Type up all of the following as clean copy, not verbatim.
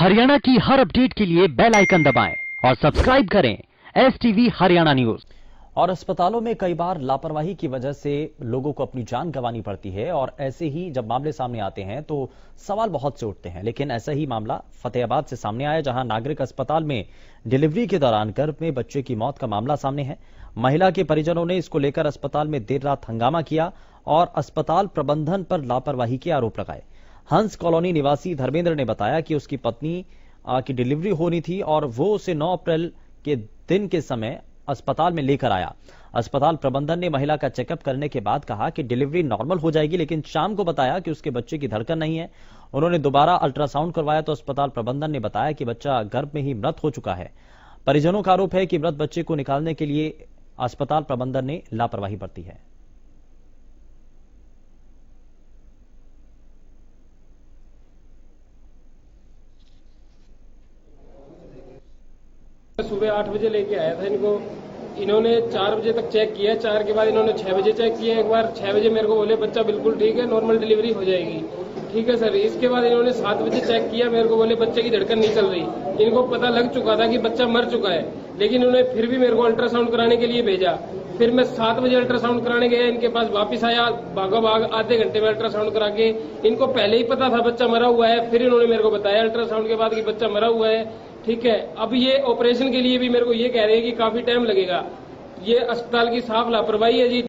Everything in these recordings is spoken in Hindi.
हरियाणा की हर अपडेट के लिए बेल आइकन दबाएं और सब्सक्राइब करें STV हरियाणा न्यूज। और अस्पतालों में कई बार लापरवाही की वजह से लोगों को अपनी जान गंवानी पड़ती है और ऐसे ही जब मामले सामने आते हैं तो सवाल बहुत से उठते हैं। लेकिन ऐसा ही मामला फतेहाबाद से सामने आया, जहां नागरिक अस्पताल में डिलीवरी के दौरान गर्भ में बच्चे की मौत का मामला सामने है। महिला के परिजनों ने इसको लेकर अस्पताल में देर रात हंगामा किया और अस्पताल प्रबंधन पर लापरवाही के आरोप लगाए। हंस कॉलोनी निवासी धर्मेंद्र ने बताया कि उसकी पत्नी की डिलीवरी होनी थी और वो उसे 9 अप्रैल के दिन के समय अस्पताल में लेकर आया। अस्पताल प्रबंधन ने महिला का चेकअप करने के बाद कहा कि डिलीवरी नॉर्मल हो जाएगी, लेकिन शाम को बताया कि उसके बच्चे की धड़कन नहीं है। उन्होंने दोबारा अल्ट्रासाउंड करवाया तो अस्पताल प्रबंधन ने बताया कि बच्चा गर्भ में ही मृत हो चुका है। परिजनों का आरोप है कि मृत बच्चे को निकालने के लिए अस्पताल प्रबंधन ने लापरवाही बरती है। सुबह 8 बजे लेके आया था इनको। इन्होंने 4 बजे तक चेक किया, 4 के बाद इन्होंने 6 बजे चेक किया। एक बार 6 बजे मेरे को बोले बच्चा बिल्कुल ठीक है, नॉर्मल डिलीवरी हो जाएगी। ठीक है सर। इसके बाद इन्होंने 7 बजे चेक किया, मेरे को बोले बच्चे की धड़कन नहीं चल रही। इनको पता लग चुका था कि बच्चा मर चुका है, लेकिन उन्होंने फिर भी मेरे को अल्ट्रासाउंड कराने के लिए भेजा। फिर मैं 7 बजे अल्ट्रासाउंड कराने गया, इनके पास वापिस आया, भागा भाग आधे घंटे में अल्ट्रासाउंड करा के। इनको पहले ही पता था बच्चा मरा हुआ है, फिर इन्होंने मेरे को बताया अल्ट्रासाउंड के बाद कि बच्चा मरा हुआ है। ठीक है। अब ये ऑपरेशन के लिए भी मेरे को ये कह रहे हैं कि काफी टाइम लगेगा। ये अस्पताल की साफ लापरवाही है जी।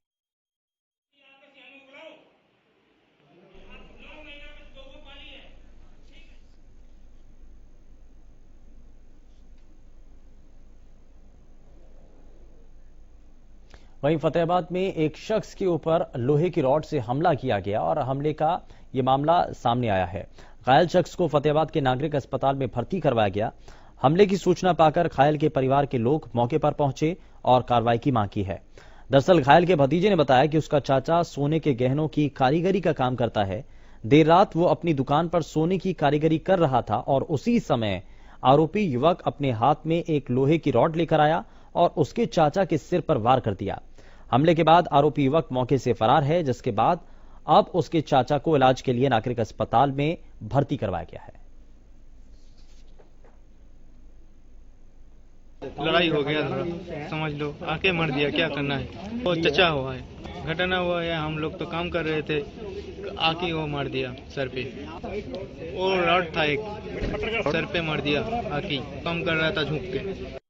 वहीं फतेहाबाद में एक शख्स के ऊपर लोहे की रॉड से हमला किया गया और हमले का ये मामला सामने आया है। घायल शख्स को फतेहाबाद के नागरिक अस्पताल में भर्ती करवाया गया। हमले की सूचना पाकर घायल के परिवार के लोग मौके पर पहुंचे और कार्रवाई की मांग की है। दरअसल घायल के भतीजे ने बताया कि उसका चाचा सोने के गहनों की कारीगरी का काम करता है। देर रात वो अपनी दुकान पर सोने की कारीगरी कर रहा था और उसी समय आरोपी युवक अपने हाथ में एक लोहे की रॉड लेकर आया और उसके चाचा के सिर पर वार कर दिया। हमले के बाद आरोपी युवक मौके से फरार है, जिसके बाद अब उसके चाचा को इलाज के लिए नागरिक अस्पताल में भर्ती करवाया गया है। लड़ाई हो गया था, समझ लो, आके मर दिया, क्या करना है। वो चचा हुआ है, घटना हुआ है, हम लोग तो काम कर रहे थे, आके वो मार दिया सर पे। वो रॉड था एक, सर पे मार दिया आके, काम कर रहा था झुक के।